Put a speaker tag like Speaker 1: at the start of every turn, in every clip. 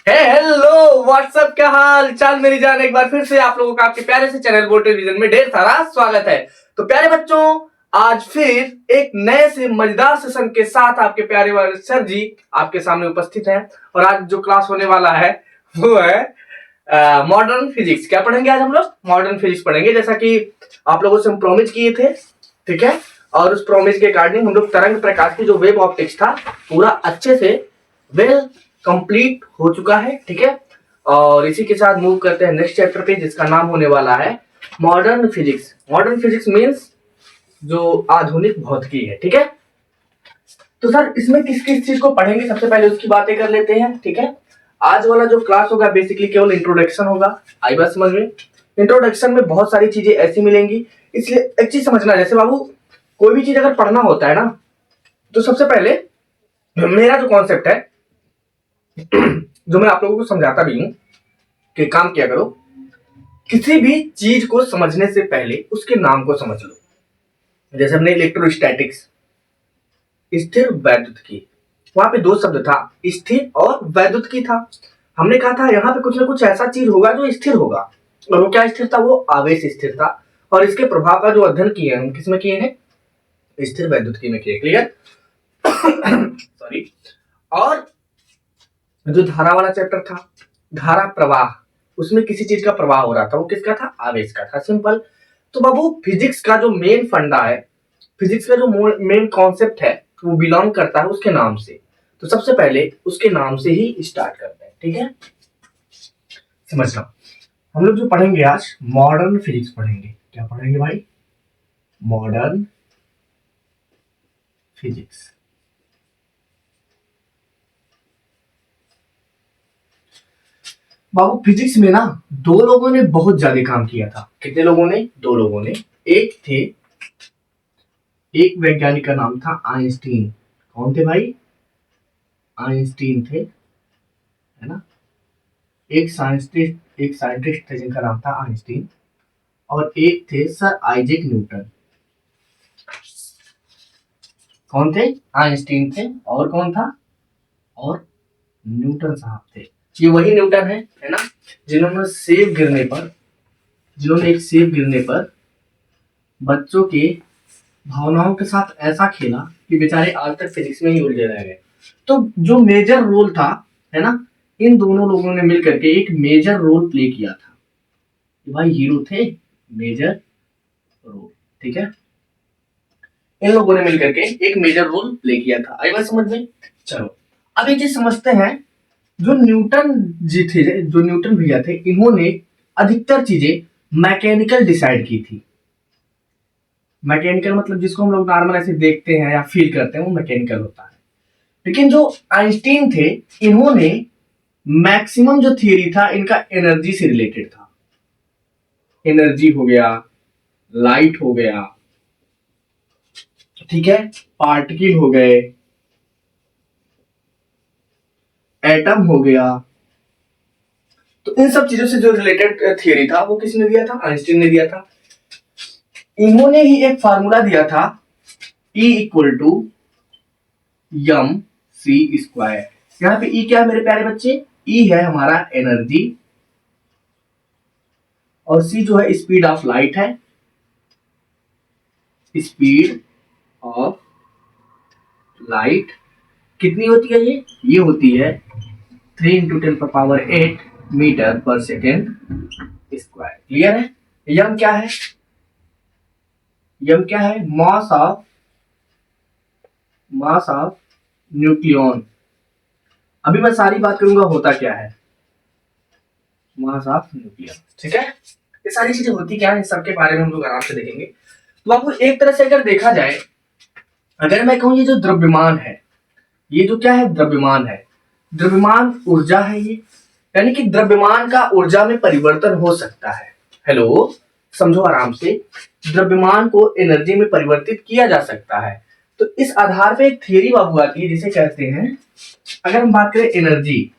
Speaker 1: Hello what's up, क्या हाल चाल मेरी जान। एक बार फिर से आप लोगों का आपके प्यारे से चैनल बोट टेलीविजन में ढेर सारा स्वागत है। तो प्यारे बच्चों, आज फिर एक नए से मजेदार सेशन के साथ आपके प्यारे वाले सर जी आपके सामने उपस्थित हैं। और आज जो क्लास होने वाला है वो है मॉडर्न फिजिक्स। क्या पढ़ेंगे आज हम लोग? मॉडर्न फिजिक्स पढ़ेंगे, जैसा कि आप लोगों से हम प्रॉमिस किए थे। ठीक है, और उस प्रॉमिस के अकॉर्डिंग हम लोग तरंग प्रकाश की जो वेव ऑप्टिक्स था पूरा अच्छे से वेल कंप्लीट हो चुका है। ठीक है, और इसी के साथ मूव करते हैं नेक्स्ट चैप्टर पे, जिसका नाम होने वाला है modern physics. Modern physics means जो आधुनिक भौतिकी है। ठीक है, तो सर इसमें किस किस चीज को पढ़ेंगे, सबसे पहले उसकी बातें कर लेते हैं। ठीक है, आज वाला जो क्लास होगा बेसिकली केवल इंट्रोडक्शन होगा। आई बात समझ में? इंट्रोडक्शन में बहुत सारी चीजें ऐसी मिलेंगी, इसलिए एक चीज समझना, जैसे बाबू कोई भी चीज अगर पढ़ना होता है ना, तो सबसे पहले मेरा जो कॉन्सेप्ट है जो मैं आप लोगों को समझाता भी हूं कि काम किया करो, किसी भी चीज को समझने से पहले उसके नाम को समझ लो। जैसे हमने इलेक्ट्रोस्टैटिक्स, स्थिर वैद्युतिकी, वहां पे दो शब्द था, स्थिर और वैद्युतिकी था। हमने कहा था यहाँ पे कुछ ना कुछ ऐसा चीज होगा जो स्थिर होगा, और वो क्या स्थिर था? वो आवेश स्थिर था। और इसके प्रभाव का जो अध्ययन किए हैं हम किसमें किए हैं? स्थिर वैद्युतिकी में किए। क्लियर? सॉरी। और जो धारा वाला चैप्टर था, धारा प्रवाह, उसमें किसी चीज का प्रवाह हो रहा था, वो किसका था? आवेश का था। सिंपल। तो बाबू फिजिक्स का जो मेन फंडा है, फिजिक्स का जो मेन कॉन्सेप्ट है, वो बिलोंग करता है उसके नाम से। तो सबसे पहले उसके नाम से ही स्टार्ट करते हैं। ठीक है, समझना। हम लोग जो पढ़ेंगे आज मॉडर्न फिजिक्स पढ़ेंगे। क्या पढ़ेंगे भाई? Modern physics. बाबू फिजिक्स में ना दो लोगों ने बहुत ज्यादा काम किया था। कितने लोगों ने? दो लोगों ने। एक वैज्ञानिक का नाम था आइंस्टीन। कौन थे भाई? आइंस्टीन थे, है ना। एक साइंटिस्ट थे जिनका नाम था आइंस्टीन, और एक थे सर आइजैक न्यूटन। कौन थे? आइंस्टीन थे, और कौन था? और न्यूटन साहब थे। ये वही न्यूटन है ना, जिन्होंने एक सेब गिरने पर बच्चों के भावनाओं के साथ ऐसा खेला कि बेचारे आज तक फिजिक्स में ही उलझे रह गए। तो जो मेजर रोल था, है ना, इन दोनों लोगों ने मिलकर के एक मेजर रोल प्ले किया था। भाई हीरो थे, मेजर रोल। ठीक है, इन लोगों ने मिलकर के एक मेजर रोल प्ले किया था। आई बात समझ में? चलो अब एक चीज समझते हैं। जो न्यूटन भैया थे, इन्होंने अधिकतर चीजें मैकेनिकल डिसाइड की थी। मैकेनिकल मतलब जिसको हम लोग नॉर्मल ऐसे देखते हैं या फील करते हैं, वो मैकेनिकल होता है। लेकिन जो आइंस्टीन थे, इन्होंने मैक्सिमम जो थियरी था इनका एनर्जी से रिलेटेड था। एनर्जी हो गया, लाइट हो गया, ठीक है, पार्टिकल हो गए, एटम हो गया। तो इन सब चीजों से जो रिलेटेड थियरी था वो किसने दिया था? आइंस्टीन ने दिया था। इन्होंने ही एक फार्मूला दिया था, E equal to M C square. यहाँ पे E क्या है मेरे प्यारे बच्चे? E है हमारा एनर्जी, और C जो है स्पीड ऑफ लाइट है। स्पीड ऑफ लाइट कितनी होती है? ये होती है 3 × 10⁸ मीटर पर सेकेंड स्क्वायर। क्लियर है? यम क्या है? यम क्या है? Mass of nucleon. अभी मैं सारी बात करूंगा होता क्या है मास ऑफ न्यूक्लियन। ठीक है, ये सारी चीजें होती क्या है, सबके बारे में हम लोग आराम से देखेंगे। तो आपको एक तरह से अगर देखा जाए, अगर मैं कहूं ये जो द्रव्यमान है, ये जो क्या है? द्रव्यमान है। द्रव्यमान ऊर्जा है ये, यानी कि द्रव्यमान का ऊर्जा में परिवर्तन हो सकता है। हेलो, समझो आराम से, द्रव्यमान को एनर्जी में परिवर्तित किया जा सकता है। तो इस आधार पे एक थियरी बाबू आती है जिसे कहते हैं, अगर हम बात करें एनर्जी,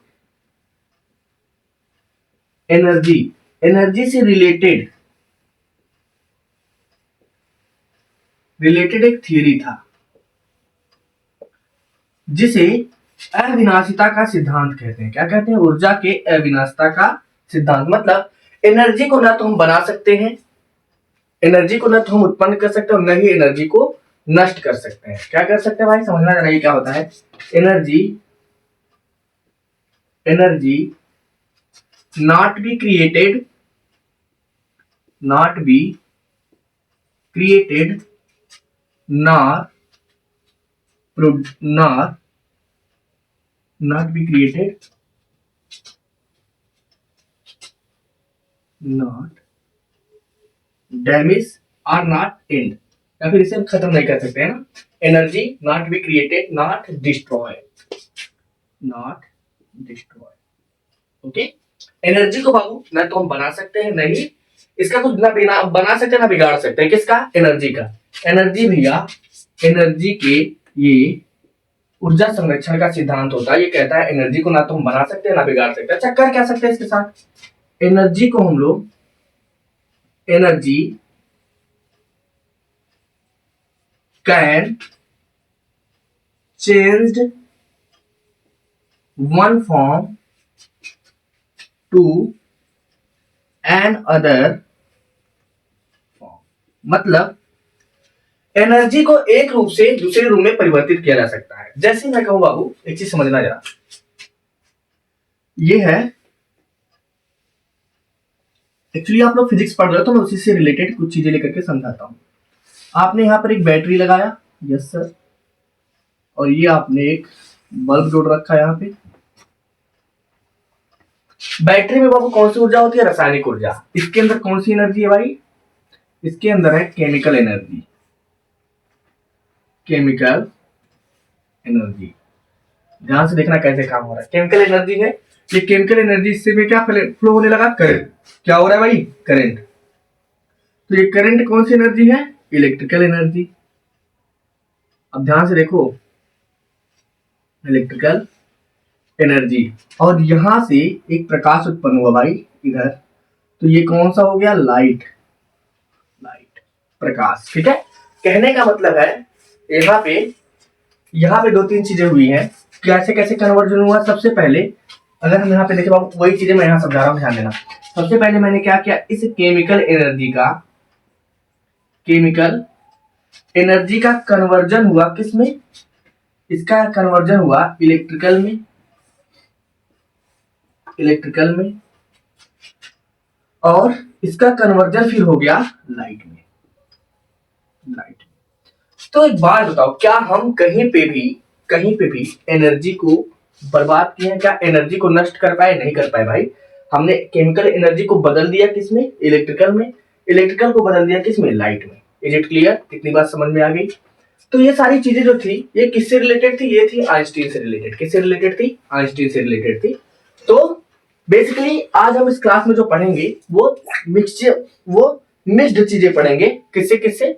Speaker 1: एनर्जी से रिलेटेड एक थियरी था, जिसे अविनाशिता का सिद्धांत कहते हैं। क्या कहते हैं? ऊर्जा के अविनाशिता का सिद्धांत। मतलब एनर्जी को ना तो हम बना सकते हैं, एनर्जी को ना तो हम उत्पन्न कर सकते हैं और न ही एनर्जी को नष्ट कर सकते हैं। क्या कर सकते हैं भाई? समझना जरा ये क्या होता है। Energy energy not be created, not be created, nor not be created, not damage are not end, या फिर इसे हम खत्म नहीं कर सकते हैं ना। Energy not be created, not destroy, not destroy. Okay, energy को बाबू ना तो हम बना सकते हैं, नहीं इसका कुछ ना बना सकते हैं ना बिगाड़ सकते हैं। किसका? एनर्जी का। एनर्जी भैया, एनर्जी के ये ऊर्जा संरक्षण का सिद्धांत होता है। ये कहता है एनर्जी को ना तो हम बना सकते हैं ना बिगाड़ सकते हैं। अच्छा, कर क्या सकते हैं इसके साथ? एनर्जी को हम लोग energy can changed one form to an other form. मतलब एनर्जी को एक रूप से दूसरे रूप में परिवर्तित किया जा सकता है। जैसे मैं कहूं बाबू, एक चीज समझना जरा, ये है एक्चुअली आप लोग फिजिक्स पढ़ रहे हो तो मैं उसी से रिलेटेड कुछ चीजें लेकर के समझाता हूं। आपने यहां पर एक बैटरी लगाया, यस सर, और ये आपने एक बल्ब जोड़ रखा है यहां पे। बैटरी में बाबू कौन सी ऊर्जा होती है? रासायनिक ऊर्जा। इसके अंदर कौन सी एनर्जी है भाई? इसके अंदर है केमिकल एनर्जी, केमिकल एनर्जी। ध्यान से देखना कैसे काम हो रहा है। केमिकल एनर्जी है, ये केमिकल एनर्जी इससे में क्या फ्लो होने लगा? करंट। क्या हो रहा है भाई? करंट। तो ये करंट कौन सी एनर्जी है? Electrical energy. अब ध्यान से देखो, इलेक्ट्रिकल एनर्जी। और यहां से एक प्रकाश उत्पन्न हुआ भाई इधर, तो ये कौन सा हो गया? लाइट, लाइट, प्रकाश। ठीक है, कहने का मतलब है यहाँ पे दो तीन चीजें हुई हैं। कैसे कैसे कन्वर्जन हुआ? सबसे पहले अगर हम यहाँ पे देखें बाबू, वही चीजें मैं यहाँ समझा रहा हूँ, ध्यान देना। सबसे पहले मैंने क्या किया, इस केमिकल एनर्जी का कन्वर्जन हुआ किस में? इसका कन्वर्जन हुआ इलेक्ट्रिकल में, और इसका कन्वर्जन फिर हो गया लाइट में। तो एक बात बताओ, क्या हम कहीं पे भी एनर्जी को बर्बाद किए हैं? क्या एनर्जी को नष्ट कर पाए? नहीं कर पाए भाई। हमने केमिकल एनर्जी को बदल दिया किसमें? इलेक्ट्रिकल में। इलेक्ट्रिकल को बदल दिया किसमें? लाइट में। Is it clear? कितनी बात समझ में आ गई? तो ये सारी चीजें जो थी, ये किससे रिलेटेड थी? ये थी आइंस्टीन से रिलेटेड। किससे रिलेटेड थी? आइंस्टीन से रिलेटेड थी। तो बेसिकली आज हम इस क्लास में जो पढ़ेंगे वो मिक्स्ड चीजें पढ़ेंगे। किससे किससे?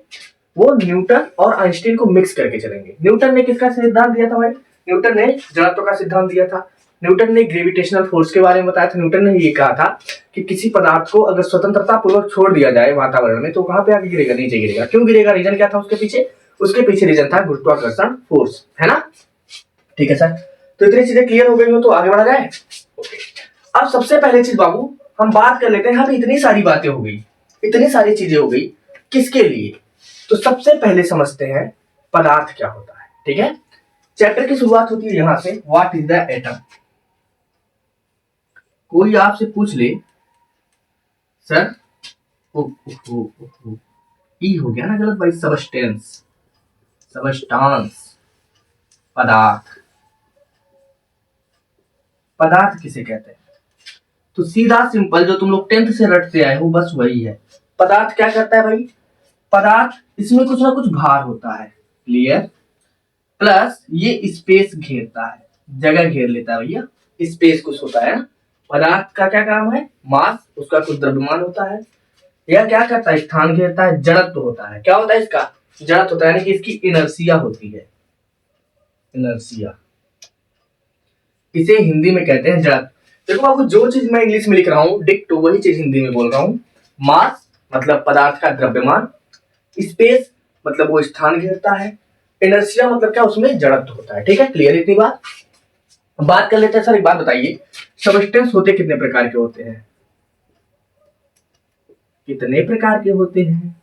Speaker 1: वो न्यूटन और आइंस्टीन को मिक्स करके चलेंगे। न्यूटन ने किसका सिद्धांत दिया था भाई? न्यूटन ने जड़त्व का सिद्धांत दिया था। न्यूटन ने ग्रेविटेशनल फोर्स के बारे में बताया था। न्यूटन ने ये कहा था कि किसी पदार्थ को अगर स्वतंत्रता पूर्वक छोड़ दिया जाए वातावरण में तो कहां पे आके गिरेगा? नीचे गिरेगा। क्यों गिरेगा? रीजन क्या था उसके पीछे? उसके पीछे रीजन था गुरुत्वाकर्षण फोर्स, है ना? ठीक है सर, तो इतनी चीजें क्लियर हो गई हो तो आगे बढ़ा जाए। ओके, अब सबसे पहले चीज बाबू हम बात कर लेते हैं। यहाँ पे इतनी सारी बातें हो गई, इतनी सारी चीजें हो गई, किसके लिए? तो सबसे पहले समझते हैं पदार्थ क्या होता है। ठीक है, चैप्टर की शुरुआत होती है यहां से, व्हाट इज द एटम। कोई आपसे पूछ ले सर, ई हो गया ना गलत भाई, सबस्टेंस, पदार्थ। पदार्थ किसे कहते हैं? तो सीधा सिंपल जो तुम लोग 10th से रटते आए हो बस वही है। पदार्थ क्या करता है भाई? पदार्थ, इसमें कुछ ना कुछ भार होता है, क्लियर, प्लस ये स्पेस घेरता है, जगह घेर लेता है भैया, स्पेस कुछ होता है ना। पदार्थ का क्या काम है? मास, उसका कुछ द्रव्यमान होता है। यह क्या करता है? स्थान घेरता है, जड़त्व होता है। क्या होता है इसका? जड़त्व होता है, यानी कि इसकी इनर्शिया होती है, इनर्शिया, इसे हिंदी में कहते हैं जड़त्व। देखो बाबू, जो चीज मैं इंग्लिश में लिख रहा हूँ डिक्टो वही चीज हिंदी में बोल रहा हूँ। मास मतलब पदार्थ का द्रव्यमान, स्पेस मतलब वो स्थान घेरता है, इनर्शिया मतलब क्या? उसमें जड़त्व होता है। ठीक है, क्लियर इतनी बात? बात कर लेते हैं सर, एक बात बताइए, सबस्टेंस होते कितने प्रकार के होते हैं? कितने प्रकार के होते हैं?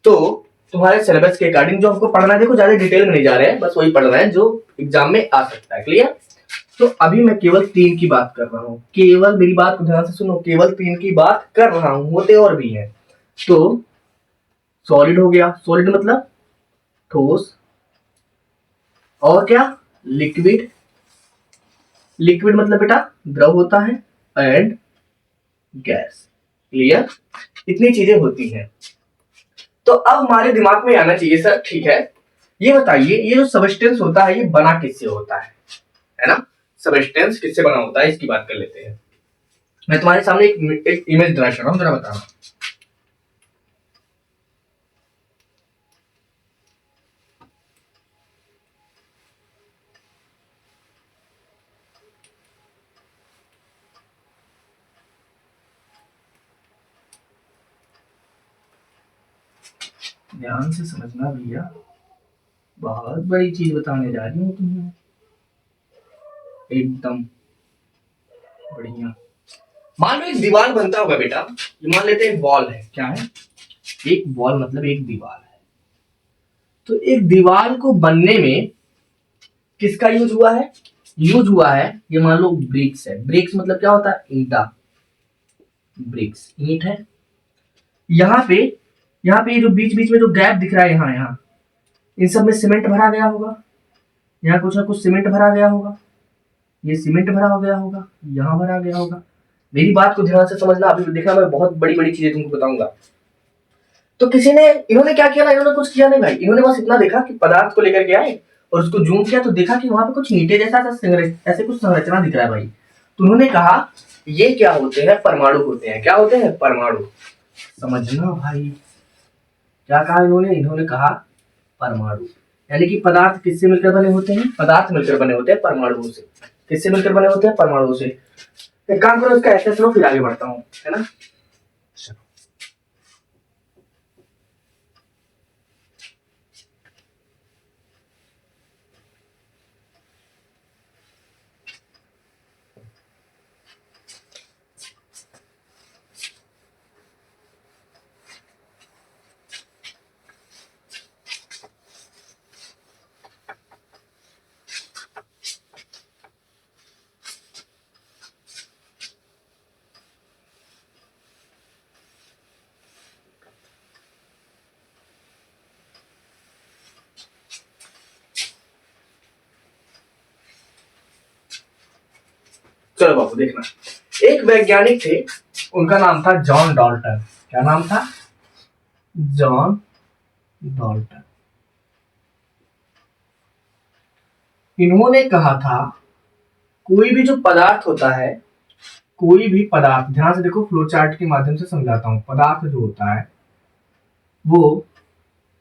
Speaker 1: तो तुम्हारे सिलेबस के अकॉर्डिंग जो हमको पढ़ना है, देखो ज्यादा डिटेल में नहीं जा रहे हैं, बस वही पढ़ रहे हैं जो एग्जाम में आ सकता है। क्लियर? तो अभी मैं केवल 3 की बात कर रहा हूं, केवल मेरी बात को ध्यान से सुनो, केवल 3 की बात कर रहा हूं, होते और भी हैं। तो सॉलिड हो गया, सॉलिड मतलब ठोस, और क्या? लिक्विड, लिक्विड मतलब बेटा द्रव होता है, एंड गैस। क्लियर? इतनी चीजें होती हैं। तो अब हमारे दिमाग में आना चाहिए सर, ठीक है, ये बताइए ये जो सबस्टेंस होता है ये बना किससे होता है ना? सबस्टेंस किससे बना होता है इसकी बात कर लेते हैं। मैं तुम्हारे सामने एक इमेज ड्रा कर रहा हूं, जरा बताना। ध्यान से समझना भैया, बहुत बड़ी चीज बताने जा रही हूँ तुम्हें, एकदम बढ़िया। मान लो एक दीवार बनता होगा बेटा, ये मान लेते हैं एक वॉल है। क्या है? एक वॉल मतलब एक दीवार है। तो एक दीवार को बनने में किसका यूज हुआ है? यूज हुआ है, ये मान लो ब्रिक्स है। ब्रिक्स मतलब क्या होता है? ईंटा। ब्रिक्स ईंट है। यहाँ पे ये जो बीच बीच में जो गैप दिख रहा है, यहाँ यहाँ इन सब में सीमेंट भरा गया होगा। यहाँ कुछ ना कुछ सीमेंट भरा गया होगा, ये सीमेंट भरा हो गया होगा, यहाँ भरा गया होगा। मेरी बात को ध्यान से समझना, अभी देखना मैं बहुत बड़ी बड़ी चीजें तुमको बताऊंगा। तो इन्होंने क्या किया ना, इन्होंने कुछ किया नहीं भाई, इन्होंने बस इतना देखा कि पदार्थ को लेकर के आए और उसको जूम किया तो देखा कि वहां पे कुछ ईंटे जैसा ऐसे कुछ संरचना दिख रहा है भाई। तो उन्होंने कहा ये क्या होते हैं? परमाणु होते हैं। क्या होते हैं? परमाणु। समझना भाई, क्या कहा इन्होंने? इन्होंने कहा परमाणु। यानी कि पदार्थ किससे मिलकर बने होते हैं? पदार्थ मिलकर बने होते हैं परमाणुओं से। किससे मिलकर बने होते हैं? परमाणुओं से। एक काम करो, इसका ऐसे सुनो, फिर आगे बढ़ता हूँ, है ना? चलो बाबू देखना, एक वैज्ञानिक थे, उनका नाम था जॉन डाल्टन। क्या नाम था? John Dalton. इन्होंने कहा था कोई भी जो पदार्थ होता है, कोई भी पदार्थ, ध्यान से देखो, फ्लो चार्ट के माध्यम से समझाता हूं। पदार्थ जो होता है वो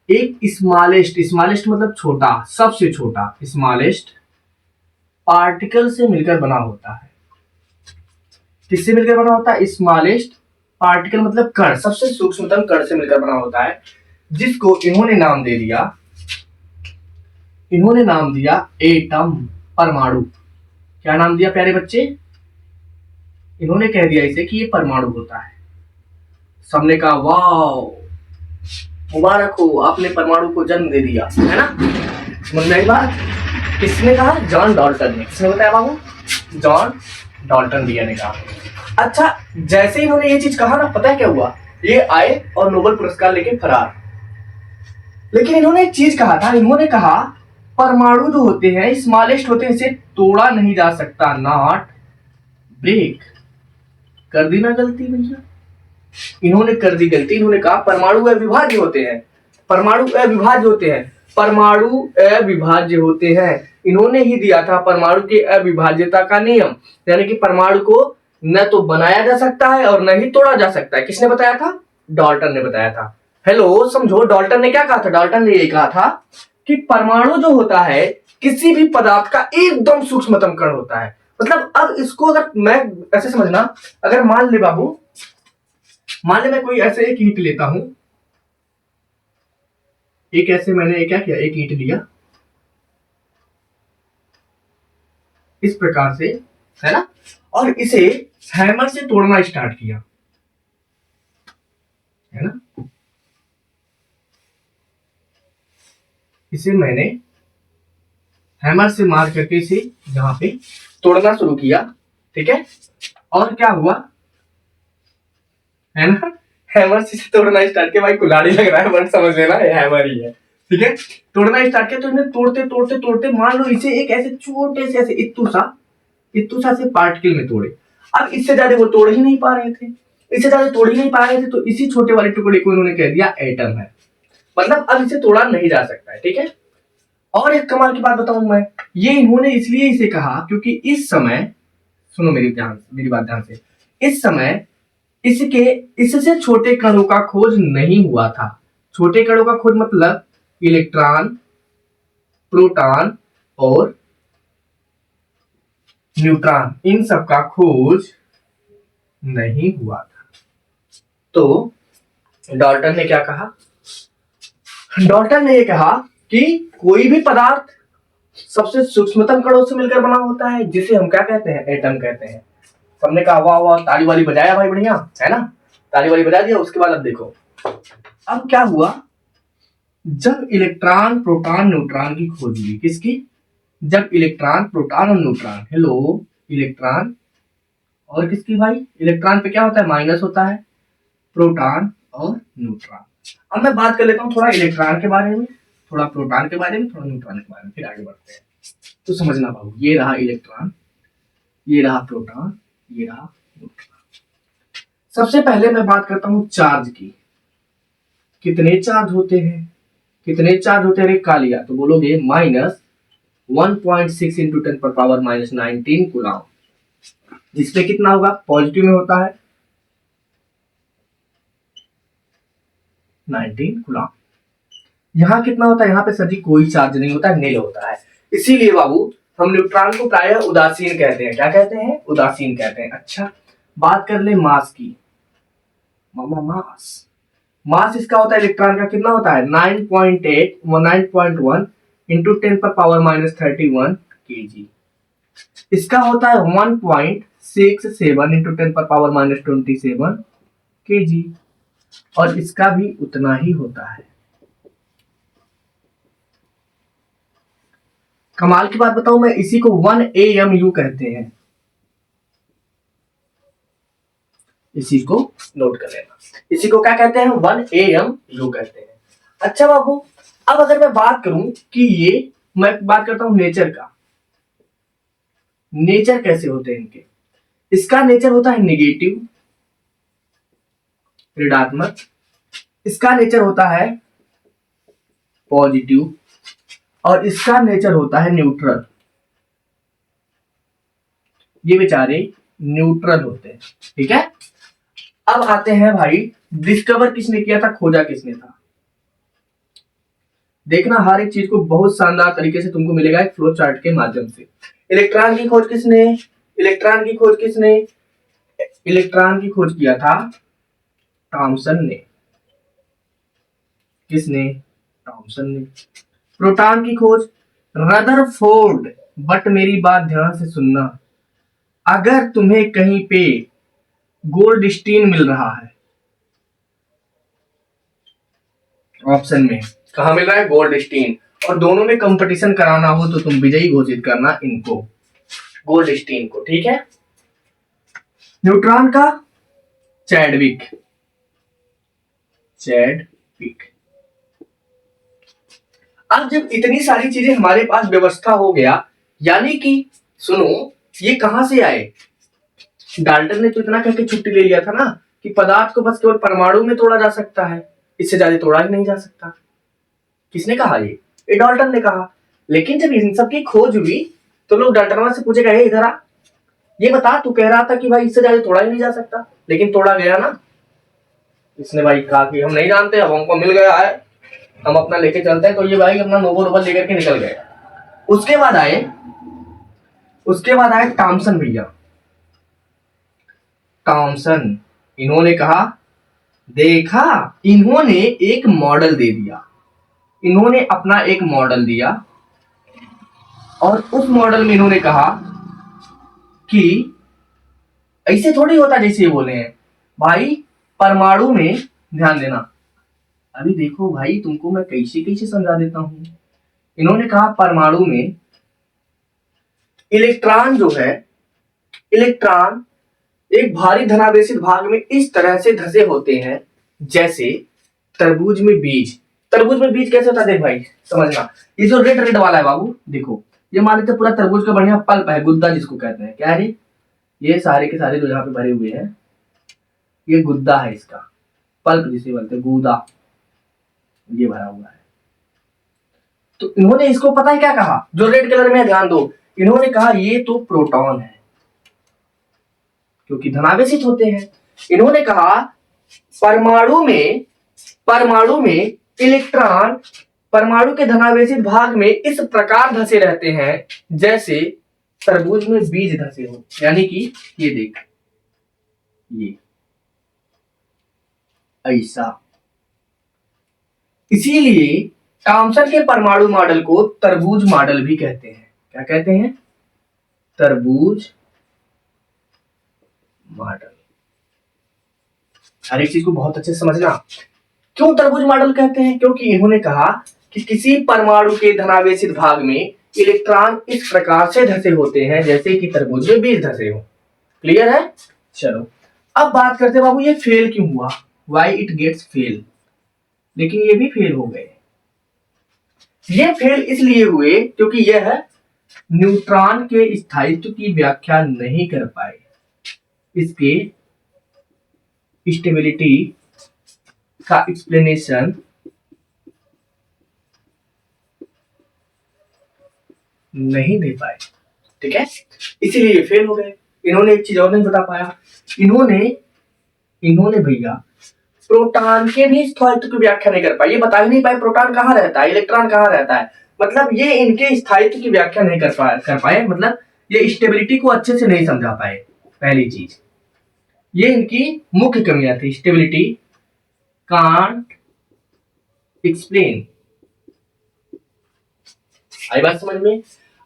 Speaker 1: एक स्मॉलेस्ट, स्मॉलेस्ट मतलब छोटा, सबसे छोटा, स्मॉलेस्ट पार्टिकल से मिलकर बना होता है। किससे मिलकर बना होता है? स्मॉलेस्ट पार्टिकल मतलब कण, सबसे सूक्ष्मतम कण से मिलकर बना होता है, जिसको इन्होंने नाम दे दिया, इन्होंने नाम दिया एटम, परमाणु। क्या नाम दिया प्यारे बच्चे? इन्होंने कह दिया इसे कि ये परमाणु होता है। सबने कहा वाह, मुबारक हो, आपने परमाणु को जन्म दे दिया, है ना? समझ में आई बात? किसने कहा? जॉन डाल्टन ने। किसने बताया बाबू? जॉन डाल्टन भैया ने कहा। अच्छा, जैसे इन्होंने ये चीज कहा ना, पता है क्या हुआ? ये आए और नोबेल पुरस्कार लेके फरार। लेकिन इन्होंने एक चीज कहा था, इन्होंने कहा परमाणु जो होते हैं स्मॉलेस्ट होते हैं, इसे तोड़ा नहीं जा सकता, नॉट ब्रेक। कर दी ना गलती भैया, इन्होंने कर दी गलती। इन्होंने कहा परमाणु अविभाज्य होते हैं, परमाणु अविभाज्य होते हैं, परमाणु अविभाज्य होते हैं। इन्होंने ही दिया था परमाणु की अविभाज्यता का नियम, यानी कि परमाणु को न तो बनाया जा सकता है और न ही तोड़ा जा सकता है। किसने बताया था? डाल्टन ने बताया था। हेलो, समझो, डाल्टन ने क्या कहा था? डाल्टन ने ये कहा था कि परमाणु जो होता है किसी भी पदार्थ का एकदम सूक्ष्मतम कण होता है। मतलब अब इसको अगर मैं ऐसे समझना, अगर मान ले बाबू, मान ले मैं कोई ऐसे एक ईंट लेता हूं, एक ऐसे मैंने क्या किया, एक ईंट लिया, इस प्रकार से, है ना, और इसे हैमर से तोड़ना स्टार्ट किया, है ना। इसे मैंने हैमर से मार करके इसे यहाँ पे तोड़ना शुरू किया, ठीक है। और क्या हुआ, है ना, हैमर से तोड़ना स्टार्ट किया। भाई कुल्हाड़ी लग रहा है बट समझ लेना ये हैमर ही है, ठीक है। तोड़ना स्टार्ट किया तो इन्हें तोड़ते तोड़ते तोड़ते मान लो इसे एक ऐसे छोटे से ऐसे इत्तू सा से पार्टिकल में तोड़े। अब इससे ज्यादा वो तोड़ ही नहीं पा रहे थे, इससे ज्यादा तोड़ ही नहीं पा रहे थे, तो इसी छोटे वाले टुकड़े को इन्होंने कह दिया एटम है, मतलब अब इसे तोड़ा नहीं जा सकता है, ठीक है। और एक कमाल की बात बताऊं मैं, ये इन्होंने इसलिए इसे कहा क्योंकि इस समय, सुनो मेरी बात ध्यान से, इस समय इससे छोटे कणों का खोज नहीं हुआ था। छोटे कणों का खोज मतलब इलेक्ट्रॉन, प्रोटॉन और न्यूट्रॉन, इन सब का खोज नहीं हुआ था। तो डाल्टन ने क्या कहा, डाल्टन ने यह कहा कि कोई भी पदार्थ सबसे सूक्ष्मतम कणों से मिलकर बना होता है, जिसे हम क्या कहते हैं, एटम कहते हैं। सबने कहा वाह वाह, ताली वाली बजाया भाई, बढ़िया है ना, ताली वाली बजा दिया। उसके बाद अब देखो, अब क्या हुआ, जब इलेक्ट्रॉन, प्रोटॉन, न्यूट्रॉन की खोज हुई, किसकी, जब इलेक्ट्रॉन, प्रोटॉन और न्यूट्रॉन, हेलो, इलेक्ट्रॉन और किसकी भाई, इलेक्ट्रॉन पे क्या होता है, माइनस होता है, प्रोटॉन और न्यूट्रॉन। अब मैं बात कर लेता हूँ थोड़ा इलेक्ट्रॉन के बारे में, थोड़ा प्रोटॉन के बारे में, थोड़ा न्यूट्रॉन के बारे में, फिर आगे बढ़ते हैं। तो समझना बाबू, ये रहा इलेक्ट्रॉन, ये रहा प्रोटॉन, ये रहा न्यूट्रॉन। सबसे पहले मैं बात करता हूं चार्ज की। कितने चार्ज होते हैं, कितने चार्ज होते हैं कालिया, तो बोलोगे -1.6 इंटू 10 पर पावर -19 कूलम, जिसमें कितना होगा, पॉजिटिव में होता है 19 कूलम। यहां कितना होता है, यहाँ पे सर जी कोई चार्ज नहीं होता है, नील होता है। इसीलिए बाबू हम न्यूट्रॉन को प्रायः उदासीन कहते हैं। क्या कहते हैं, उदासीन कहते हैं। अच्छा, बात कर ले मास की। मास इसका होता है, इलेक्ट्रॉन का कितना होता है, 9.1 इंटू 10 पर पावर -31 kg। इसका होता है 1.67 इंटू 10 पर पावर -27 kg, और इसका भी उतना ही होता है। कमाल की बात बताऊं मैं, इसी को 1 AMU कहते हैं, इसी को नोट कर लेना, इसी को क्या कहते हैं, 1 AMU कहते हैं। अच्छा बाबू, अब अगर मैं बात करूं कि ये, मैं बात करता हूं नेचर का, नेचर कैसे होते हैं इनके। इसका नेचर होता है नेगेटिव, ऋणात्मक। इसका नेचर होता है पॉजिटिव, और इसका नेचर होता है न्यूट्रल। ये बेचारे न्यूट्रल होते हैं, ठीक है। अब आते हैं भाई, डिस्कवर किसने किया था, खोजा किसने था। देखना हर एक चीज को बहुत शानदार तरीके से तुमको मिलेगा एक फ्लो चार्ट के माध्यम से। इलेक्ट्रॉन की खोज किसने, इलेक्ट्रॉन की खोज किसने, इलेक्ट्रॉन की खोज किया था थॉमसन ने। किसने, थॉमसन ने। प्रोटॉन की खोज रदरफोर्ड। बट मेरी बात ध्यान से सुनना, अगर तुम्हें कहीं पे गोल्डस्टीन मिल रहा है ऑप्शन में, कहा मिल रहा है, गोल्डस्टीन, और दोनों में कंपटीशन कराना हो तो तुम विजयी घोषित करना इनको, गोल्डस्टीन को, ठीक है। न्यूट्रॉन का चैडविक, चैडविक। अब जब इतनी सारी चीजें हमारे पास व्यवस्था हो गया, यानी कि सुनो, ये कहां से आए, डाल्टन ने तो इतना कह के छुट्टी ले लिया था ना कि पदार्थ को बस केवल परमाणु में तोड़ा जा सकता है, इससे ज्यादा तोड़ा ही नहीं जा सकता। किसने कहा, ये डाल्टन ने कहा। लेकिन जब इन सब की खोज हुई तो लोग डाल्टन से पूछे गए, इधर आ, ये बता, तू कह रहा था कि भाई इससे ज्यादा तोड़ा ही नहीं जा सकता, लेकिन तोड़ा गया ना। इसने भाई कहा कि हम नहीं जानते, अब हमको मिल गया है, हम अपना लेके चलते हैं। तो ये भाई अपना नोबल लेकर के निकल गए। उसके बाद आए थॉमसन भैया, थॉमसन। इन्होंने कहा, देखा, इन्होंने एक मॉडल दे दिया, इन्होंने अपना एक मॉडल दिया, और उस मॉडल में इन्होंने कहा कि ऐसे थोड़ी होता जैसे ये बोले हैं भाई। परमाणु में ध्यान देना, अभी देखो भाई तुमको मैं कैसे कैसे समझा देता हूं। इन्होंने कहा परमाणु में इलेक्ट्रॉन जो है, इलेक्ट्रॉन एक भारी धनावेशित भाग में इस तरह से धसे होते हैं जैसे तरबूज में बीज। तरबूज में बीज कैसे होता है देख भाई, समझना। ये जो रेड रेड वाला है बाबू, देखो ये मान लेते पूरा तरबूज का बढ़िया पल्प है, गुद्दा जिसको कहते हैं। क्या है ये सारे के सारे जो यहाँ पे भरे हुए हैं, ये गुद्दा है, इसका पल्प जिसे बोलते हैं, गूदा, ये भरा हुआ है। तो इन्होंने इसको पता है क्या कहा, जो रेड कलर में है, ध्यान दो। इन्होंने कहा ये तो प्रोटॉन है क्योंकि धनावेशित होते हैं। इन्होंने कहा परमाणु में इलेक्ट्रॉन परमाणु के धनावेशित भाग में इस प्रकार धसे रहते हैं जैसे तरबूज में बीज धसे हो। यानी कि ये देख, ये ऐसा। इसीलिए थॉमसन के परमाणु मॉडल को तरबूज मॉडल भी कहते हैं। क्या कहते हैं? तरबूज मॉडल। हर एक चीज को बहुत अच्छे से समझना। क्यों तरबूज मॉडल कहते हैं? क्योंकि इन्होंने कहा कि किसी परमाणु के धनावेशित भाग में इलेक्ट्रॉन इस प्रकार से धसे होते हैं जैसे कि तरबूज में बीज धसे हो। क्लियर है? चलो अब बात करते हैं बाबू ये फेल क्यों हुआ, वाई इट गेट्स फेल। लेकिन ये भी फेल हो गए। ये फेल इसलिए हुए क्योंकि यह न्यूट्रॉन के स्थायित्व की व्याख्या नहीं कर पाए, इसके स्टेबिलिटी का एक्सप्लेनेशन नहीं दे पाए। ठीक है, इसीलिए ये फेल हो गए। इन्होंने एक चीज और नहीं बता पाया, इन्होंने भैया प्रोटॉन के भी स्थायित्व की व्याख्या नहीं कर पाई। ये बता ही नहीं पाए प्रोटॉन कहाँ रहता है, इलेक्ट्रॉन कहाँ रहता है। मतलब ये इनके स्थायित्व की व्याख्या नहीं कर पाए, मतलब ये स्टेबिलिटी को अच्छे से नहीं समझा पाए। पहली चीज ये इनकी मुख्य कमियां थी, स्टेबिलिटी कांट एक्सप्लेन। आई बात समझ में?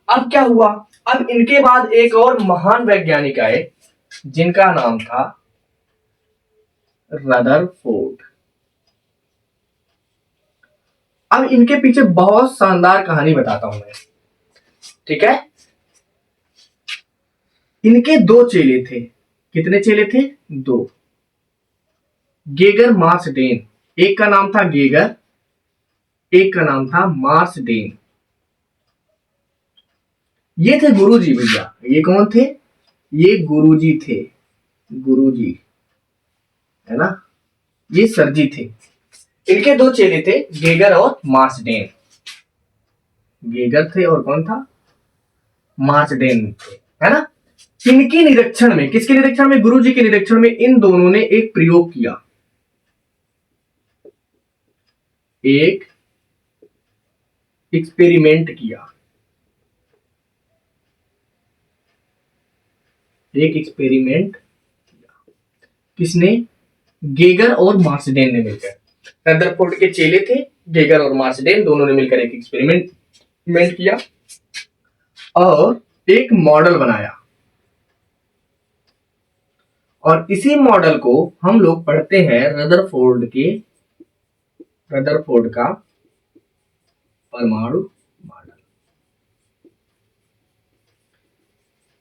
Speaker 1: अब क्या हुआ, अब इनके बाद एक और महान वैज्ञानिक आए जिनका नाम था रदरफोर्ड। अब इनके पीछे बहुत शानदार कहानी बताता हूं मैं। ठीक है, इनके दो चेले थे। कितने चेले थे? दो। गेगर मार्सडेन, एक का नाम था गेगर, एक का नाम था मार्सडेन। ये थे गुरुजी भैया। ये कौन थे? ये गुरुजी थे, गुरुजी है ना, ये सरजी थे। इनके दो चेले थे, गेगर और मार्सडेन। गेगर थे और कौन था? मार्सडेन थे, है ना। इनके निरीक्षण में, किसके निरीक्षण में? गुरुजी के निरीक्षण में इन दोनों ने एक प्रयोग किया, एक एक्सपेरिमेंट किया। एक एक्सपेरिमेंट किया किसने? गेगर और मार्सडेन ने मिलकर। रदरफोर्ड के चेले थे गेगर और मार्सडेन, दोनों ने मिलकर एक एक्सपेरिमेंट किया और एक मॉडल बनाया। और इसी मॉडल को हम लोग पढ़ते हैं रदरफोर्ड का परमाणु मॉडल।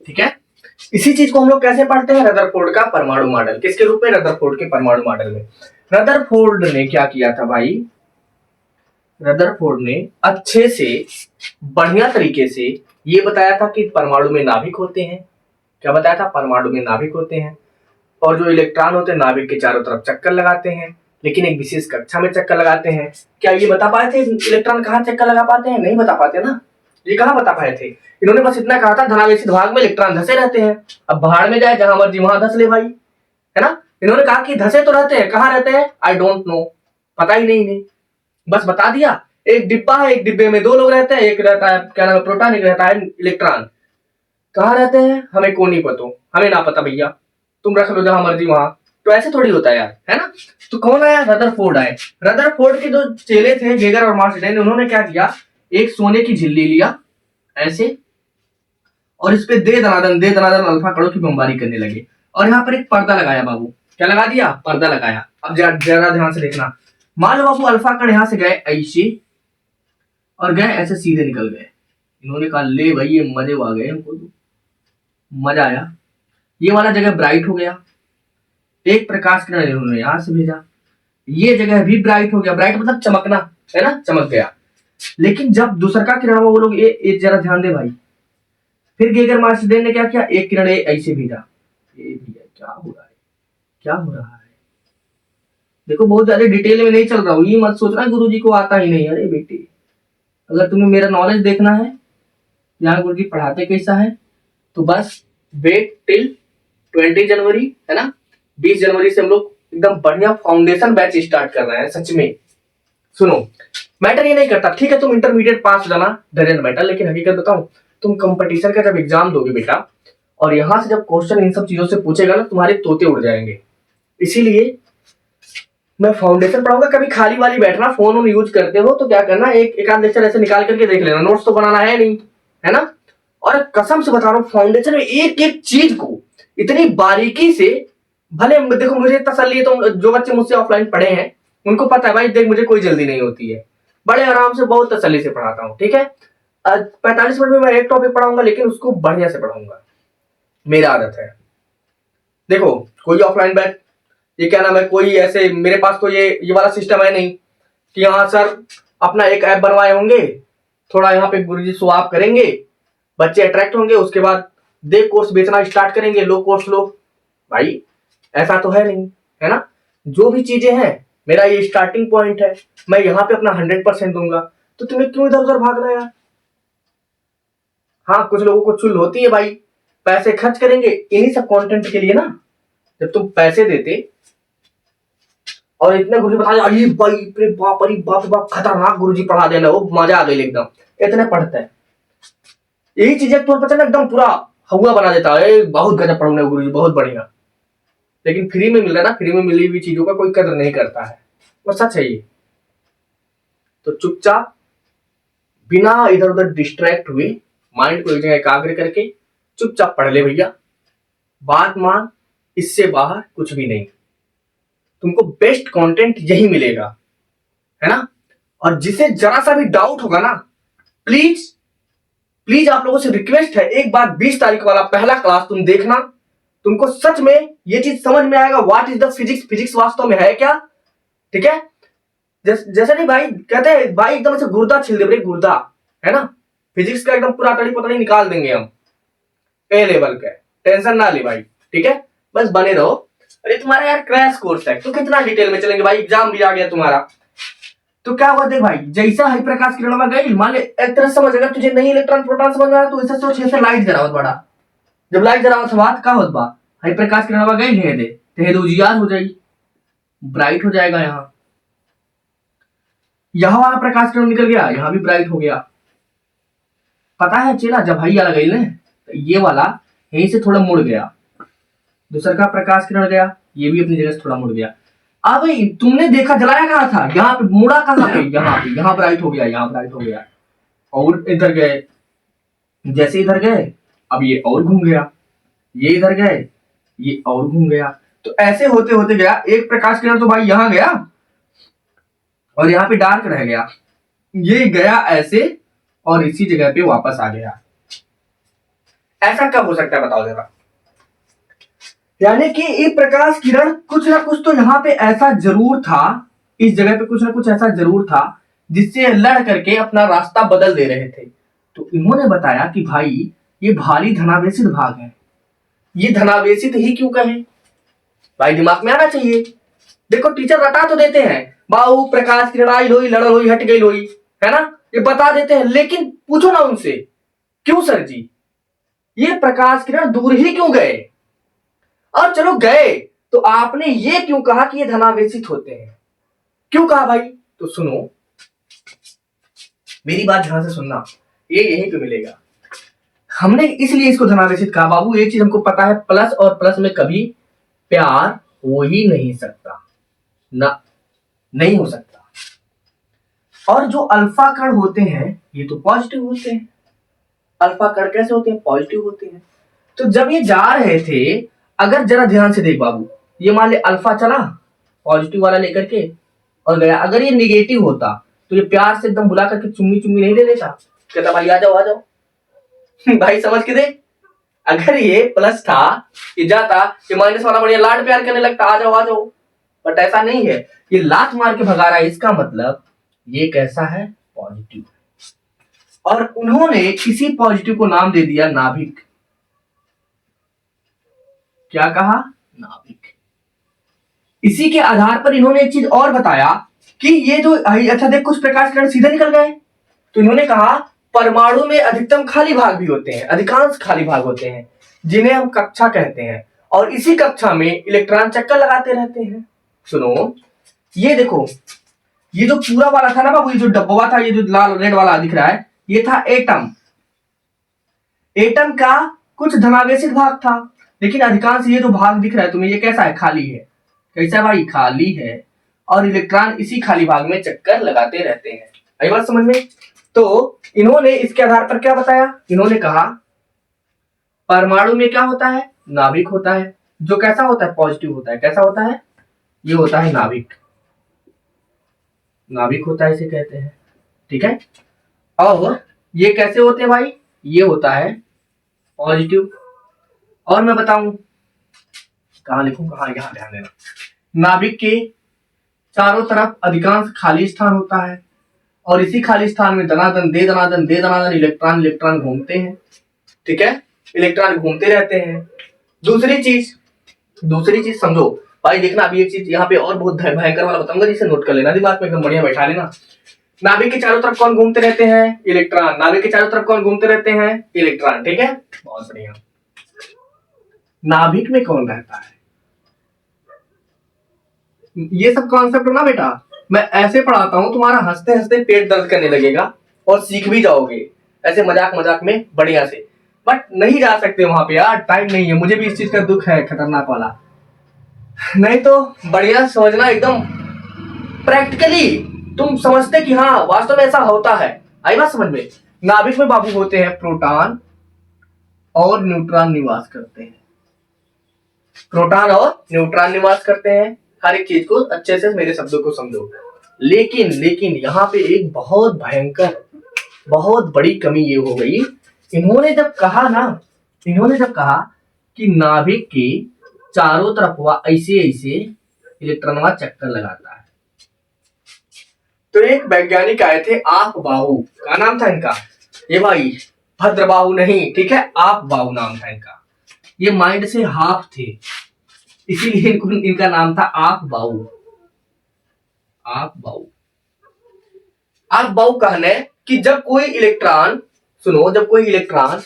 Speaker 1: ठीक है, इसी चीज को हम लोग कैसे पढ़ते हैं? रदरफोर्ड का परमाणु मॉडल। किसके रूप में? रदरफोर्ड के परमाणु मॉडल में। रदरफोर्ड ने क्या किया था भाई? रदरफोर्ड ने अच्छे से बढ़िया तरीके से ये बताया था कि परमाणु में नाभिक होते हैं। क्या बताया था? परमाणु में नाभिक होते हैं और जो इलेक्ट्रॉन होते हैं नाभिक के चारों तरफ चक्कर लगाते हैं, लेकिन एक विशेष कक्षा में चक्कर लगाते हैं। क्या ये बता पाए थे इलेक्ट्रॉन कहाँ चक्कर लगा पाते हैं? नहीं बता पाते ना, ये कहाँ बता पाए थे। इन्होंने बस इतना कहा था धनावेशित भाग में इलेक्ट्रॉन धसे रहते हैं। अब बाहर में जाए जहां मर्जी वहां धस ले भाई, है ना। इन्होंने कहा कि धसे तो रहते हैं, कहाँ रहते हैं? आई डोंट नो, पता ही नहीं इन्हें, बस बता दिया एक डिब्बा है, एक डिब्बे में दो लोग रहते हैं, एक रहता है क्या नाम है प्रोटॉन, एक रहता है इलेक्ट्रॉन। कहाँ रहते हैं हमें को नहीं पता, हमें ना पता भैया, तुम रख लो जहां मर्जी वहां। तो ऐसे थोड़ी होता है यार, है ना। तो कौन आया? रदरफोर्ड आए। रदरफोर्ड के जो चेले थे गेगर और मार्सडेन, उन्होंने क्या किया? एक सोने की झिल्ली लिया ऐसे, और इस पे दे दनादन अल्फा कणों की बमबारी करने लगे। और यहाँ पर एक पर्दा लगाया बाबू, क्या लगा दिया? पर्दा लगाया। अब जरा ध्यान से देखना, मान लो बाबू अल्फा कण यहाँ से गए ऐसे और गए ऐसे सीधे निकल गए। इन्होंने कहा ले भाई ये मजे आ गए, हमको तो मजा आया। ये वाला जगह ब्राइट हो गया, एक प्रकाश किरण इन्होंने यहां से भेजा, ये जगह भी ब्राइट हो गया। ब्राइट मतलब चमकना, है ना, चमक गया। लेकिन जब दूसरा का किरण वो लोग ये जरा ध्यान दे भाई, फिर गेगर मार्शदेन ने क्या किया, एक किरण ऐसे भेजा। ये भैया क्या हो रहा है, क्या हो रहा है? देखो बहुत ज्यादा डिटेल में नहीं चल रहा हूँ, ये मत सोचना गुरुजी को आता ही नहीं। अरे बेटे, अगर तुम्हें मेरा नॉलेज देखना है, यहाँ गुरुजी पढ़ाते कैसा है, तो बस वेट टिल 20 जनवरी, है ना, 20 जनवरी से हम लोग एकदम बढ़िया फाउंडेशन बैच स्टार्ट कर रहे हैं। सच में सुनो, मैटर ये नहीं करता, ठीक है तुम इंटरमीडिएट पास हो जाना, डजेंट मैटर, लेकिन हकीकत बताऊं, तुम कंपटीशन का जब एग्जाम दोगे बेटा, और यहां से जब क्वेश्चन इन सब चीजों से पूछेगा ना, तुम्हारे तोते उड़ जाएंगे। इसीलिए मैं फाउंडेशन पढ़ाऊंगा। कभी खाली वाली बैठना, फोन ऑन यूज करते हो तो क्या करना, एक आध लेक्चर ऐसे निकाल करके देख लेना, नोट्स तो बनाना है नहीं, है ना। और कसम से बता रहा हूँ, फाउंडेशन में एक एक चीज को इतनी बारीकी से, भले देखो मुझे तसल्ली है, तो जो बच्चे मुझसे ऑफलाइन पढ़े हैं उनको पता है भाई, देख मुझे कोई जल्दी नहीं होती है, बड़े आराम से बहुत तसल्ली से पढ़ाता हूँ, ठीक है। 45 मिनट में मैं एक टॉपिक पढ़ाऊंगा, लेकिन उसको बढ़िया से पढ़ाऊंगा, मेरा आदत है। देखो कोई ऑफलाइन बैच, ये क्या नाम है, कोई ऐसे मेरे पास तो ये वाला सिस्टम है नहीं कि हाँ सर अपना एक ऐप बनवाए होंगे, थोड़ा यहाँ पे गुरुजी शो ऑफ करेंगे, बच्चे अट्रैक्ट होंगे, उसके बाद दे कोर्स बेचना स्टार्ट करेंगे, लो कोर्स लो। भाई ऐसा तो है नहीं, है ना। जो भी चीजें हैं, मेरा ये स्टार्टिंग पॉइंट है, मैं यहाँ पे अपना 100% दूंगा, तो तुम्हें क्यों इधर उधर भागना यार। हाँ कुछ लोगों को चुल होती है भाई, पैसे खर्च करेंगे इन्हीं सब कंटेंट के लिए ना। जब तुम पैसे देते और इतने गुरुजी बता, अरे भाई अरे बाप, अरे बाप बाप खतरनाक गुरुजी पढ़ा देना, वो मजा आ गई एकदम, इतने पढ़ते हैं। यही चीजें तुम्हें पता ना, एकदम पूरा हवा बना देता है, बहुत गजब पढ़ाऊंगा गुरुजी, बहुत बढ़िया। लेकिन फ्री में मिल रहा है ना, फ्री में मिली हुई चीजों का कोई कदर नहीं करता है, और सच है ये। तो चुपचाप बिना इधर उधर डिस्ट्रैक्ट हुए, माइंड को एक जगह एकाग्र करके चुपचाप पढ़ ले भैया, बात मान, इससे बाहर कुछ भी नहीं। तुमको बेस्ट कंटेंट यही मिलेगा, है ना। और जिसे जरा सा भी डाउट होगा ना, प्लीज प्लीज आप लोगों से रिक्वेस्ट है, एक बार 20 तारीख वाला पहला क्लास तुम देखना, तुमको सच में ये चीज समझ में आएगा, what is the physics, physics वास्तव में है क्या, ठीक है। जैसे नहीं भाई कहते हैं भाई, एकदम ऐसे गुर्दा छिल दे, गुर्दा, है ना, फिजिक्स का एकदम पूरा तड़ी पतड़ी निकाल देंगे हम, ए लेवल का, टेंशन ना ले भाई, ठीक है, बस बने रहो। अरे तुम्हारा यार क्रैश कोर्स है, तो कितना डिटेल में चलेंगे भाई, एग्जाम भी आ गया तुम्हारा। तो क्या हुआ देख भाई, जैसा हरि प्रकाश किरण में गई, मान ले एक तरह समझ, अगर तुझे नहीं इलेक्ट्रॉन प्रोटॉन समझ में आ रहा तो ऐसा सोच, ऐसे लाइट जरावत बड़ा, जब लाइट जरावत बात का होत बा, हरि प्रकाश किरण में गई है दे तो उजियार हो जाएगी, ब्राइट हो जाएगा। यहाँ वाला प्रकाश किरण निकल गया, यहाँ भी ब्राइट हो गया। पता है चला, जब हई वाला गई ना, तो ये वाला यहीं से थोड़ा मुड़ गया, दूसरा का प्रकाश किरण गया, ये भी अपनी जगह से थोड़ा मुड़ गया। अब तुमने देखा जलाया कहाँ था, यहाँ पे मुड़ा कहाँ पे, यहाँ पे, यहाँ ब्राइट हो गया, यहाँ ब्राइट हो गया, और इधर गए, जैसे इधर गए अब ये और घूम गया, ये इधर गए ये और घूम गया। तो ऐसे होते होते गया, एक प्रकाश किरण तो भाई यहाँ गया और यहाँ पे डार्क रह गया, ये गया ऐसे और इसी जगह पे वापस आ गया। ऐसा कब हो सकता है बताओ जरा। यानी कि ये प्रकाश किरण कुछ ना कुछ तो यहाँ पे ऐसा जरूर था, इस जगह पे कुछ ना कुछ ऐसा जरूर था जिससे लड़ करके अपना रास्ता बदल दे रहे थे। तो इन्होंने बताया कि भाई ये भारी धनावेशित भाग है। ये धनावेशित ही क्यों कहें भाई, दिमाग में आना चाहिए। देखो टीचर रटा तो देते हैं, बाहु प्रकाश किरण आई लोई लड़ लोई हट गई लोई, है ना, ये बता देते हैं, लेकिन पूछो ना उनसे क्यों सर जी ये प्रकाश किरण दूर ही क्यों गए, और चलो गए तो आपने ये क्यों कहा कि ये धनावेशित होते हैं, क्यों कहा भाई। तो सुनो मेरी बात ध्यान से सुनना, ये यहीं पे मिलेगा। हमने इसलिए इसको धनावेशित कहा बाबू, एक चीज हमको पता है, प्लस और प्लस में कभी प्यार हो ही नहीं सकता ना, नहीं हो सकता। और जो अल्फा कण होते हैं ये तो पॉजिटिव होते हैं, अल्फा कण कैसे होते हैं? पॉजिटिव होते हैं। तो जब ये जा रहे थे, अगर जरा ध्यान से देख बाबू, ये मान ले अल्फा चला पॉजिटिव वाला लेकर के और गया, अगर ये निगेटिव होता तो ये प्यार से एकदम बुला करके चुम्मी चुम्मी नहीं ले लेता, कहता भाई आ जाओ आ जाओ भाई समझ के देख, अगर ये प्लस था, ये जाता, ये माइनस वाला बढ़िया लाड प्यार करने लगता, आ जाओ आ जाओ, बट ऐसा नहीं है, ये लात मार के भगा रहा है, इसका मतलब ये कैसा है? पॉजिटिव। और उन्होंने किसी पॉजिटिव को नाम दे दिया नाभिक। क्या कहा? नाभिक। इसी के आधार पर इन्होंने एक चीज और बताया कि ये जो, अच्छा देख, कुछ प्रकाश किरण सीधे निकल गए, तो इन्होंने कहा परमाणु में अधिकतम खाली भाग भी होते हैं, अधिकांश खाली भाग होते हैं, जिन्हें हम कक्षा कहते हैं, और इसी कक्षा में इलेक्ट्रॉन चक्कर लगाते रहते हैं। सुनो, ये देखो, ये जो पूरा वाला था ना बाबू, ये जो डब्बा था, ये जो लाल रेड वाला दिख रहा है, ये था एटम। एटम का कुछ धनावेशित भाग था, लेकिन अधिकांश ये जो भाग दिख रहा है तुम्हें, ये कैसा है? खाली है। कैसा भाई? खाली है। और इलेक्ट्रॉन इसी खाली भाग में चक्कर लगाते रहते हैं। आई बात समझ में? तो इन्होंने इसके आधार पर क्या बताया? इन्होंने कहा परमाणु में क्या होता है? नाभिक होता है, जो कैसा होता है? पॉजिटिव होता है। कैसा होता है? ये होता है नाभिक। नाभिक होता है, इसे कहते हैं। ठीक है। और ये कैसे होते हैं भाई? ये होता है पॉजिटिव। और मैं बताऊं कहां लिखूं, कहां, यहां ध्यान देना। नाभिक के चारों तरफ अधिकांश खाली स्थान होता है, और इसी खाली स्थान में दनादन दे दनादन दे दनादन इलेक्ट्रॉन इलेक्ट्रॉन घूमते हैं। ठीक है, इलेक्ट्रॉन घूमते रहते हैं। दूसरी चीज समझो भाई, देखना अभी एक चीज यहाँ पे और बहुत भयंकर वाला बताऊंगा, जिसे नोट कर लेना, दिमाग में एकदम बढ़िया बैठा लेना। नाभिक के चारों तरफ कौन घूमते रहते हैं? इलेक्ट्रॉन। नाभिक के चारों तरफ कौन घूमते रहते हैं? इलेक्ट्रॉन। ठीक है, बहुत बढ़िया। नाभिक में कौन रहता है? ये सब कॉन्सेप्ट ना बेटा मैं ऐसे पढ़ाता हूं, तुम्हारा हंसते हंसते पेट दर्द करने लगेगा और सीख भी जाओगे ऐसे मजाक मजाक में बढ़िया से, बट नहीं जा सकते वहां पे यार, टाइम नहीं है। मुझे भी इस चीज का दुख है, खतरनाक वाला। नहीं तो बढ़िया समझना, एकदम प्रैक्टिकली तुम समझते कि हाँ वास्तव में ऐसा होता है। आई बात समझ में? नाभिक में बाबू होते हैं प्रोटॉन और न्यूट्रॉन निवास करते हैं। प्रोटॉन और न्यूट्रॉन निवास करते हैं। हर एक चीज को अच्छे से मेरे शब्दों को समझो। लेकिन यहाँ पे एक बहुत भयंकर, बहुत बड़ी कमी ये हो गई। इन्होंने जब कहा कि नाभिक के चारों तरफ हुआ ऐसे इलेक्ट्रॉनवा चक्कर लगाता है, तो एक वैज्ञानिक आए थे आप बाहु, क्या नाम था इनका? ये भाई भद्रबाहु नहीं, ठीक है, आप बाहु नाम था इनका। ये माइंड से हाफ थे, इसीलिए इनका नाम था आप बाहु। आप बाहु कहने कि जब कोई इलेक्ट्रॉन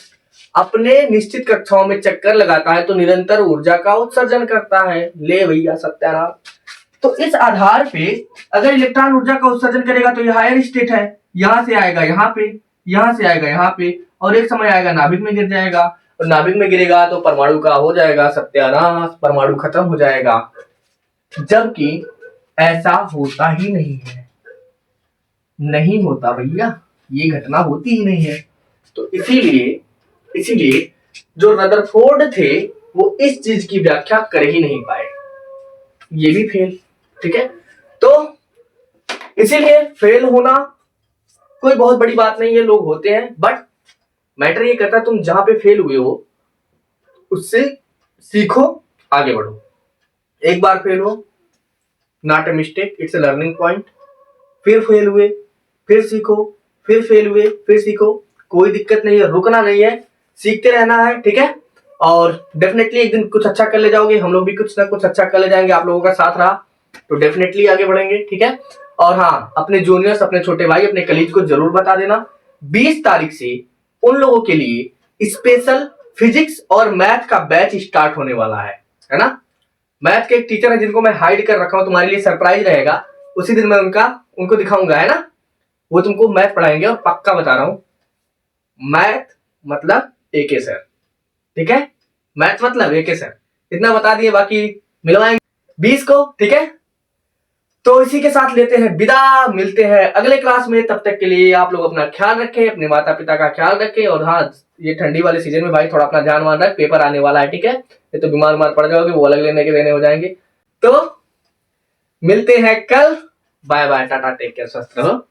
Speaker 1: अपने निश्चित कक्षाओं में चक्कर लगाता है तो निरंतर ऊर्जा का उत्सर्जन करता है। ले भैया सत्यानाश। तो इस आधार पे अगर इलेक्ट्रॉन ऊर्जा का उत्सर्जन करेगा तो यह हायर स्टेट है, यहां से आएगा यहाँ पे, यहां से आएगा यहाँ पे, और एक समय आएगा नाभिक में गिर जाएगा, और नाभिक में गिरेगा तो परमाणु का हो जाएगा सत्यानाश, परमाणु खत्म हो जाएगा। जबकि ऐसा होता ही नहीं है, नहीं होता भैया, ये घटना होती ही नहीं है। तो इसीलिए जो रदरफोर्ड थे वो इस चीज की व्याख्या कर ही नहीं पाए, ये भी फेल। ठीक है, तो इसीलिए फेल होना कोई बहुत बड़ी बात नहीं है, लोग होते हैं, बट मैटर ये करता है तुम जहां पे फेल हुए हो उससे सीखो, आगे बढ़ो। एक बार फेल हो, not a mistake, it's a learning point. फिर फेल हुए, फिर सीखो, फिर फेल हुए, फिर सीखो, कोई दिक्कत नहीं है, रुकना नहीं है, सीखते रहना है। ठीक है, और डेफिनेटली एक दिन कुछ अच्छा कर ले जाओगे, हम लोग भी कुछ ना कुछ अच्छा कर ले जाएंगे, आप लोगों का साथ रहा तो डेफिनेटली आगे बढ़ेंगे। ठीक है, और हाँ, अपने जूनियर्स, अपने छोटे भाई, अपने कलीग को जरूर बता देना 20 तारीख से उन लोगों के लिए स्पेशल फिजिक्स और मैथ का बैच स्टार्ट होने वाला है ना। मैथ के एक टीचर है जिनको मैं हाइड कर रखा हूं, तुम्हारे लिए सरप्राइज रहेगा, उसी दिन मैं उनको दिखाऊंगा, है ना। वो तुमको मैथ पढ़ाएंगे, और पक्का बता रहा हूं, मैथ मतलब एके सर। ठीक है, मैथ मतलब एके सर, इतना बता दिए, बाकी मिलवाएंगे 20 को। ठीक है, तो इसी के साथ लेते हैं विदा, मिलते हैं अगले क्लास में। तब तक के लिए आप लोग अपना ख्याल रखें, अपने माता पिता का ख्याल रखें, और हाँ, ये ठंडी वाले सीजन में भाई थोड़ा अपना ध्यान मान रख, पेपर आने वाला है, ठीक है? ये तो बीमार पड़ जाओगे, वो अलग लेने के देने हो जाएंगे। तो मिलते हैं कल। Bye bye, tata, take care, स्वस्थ रहो।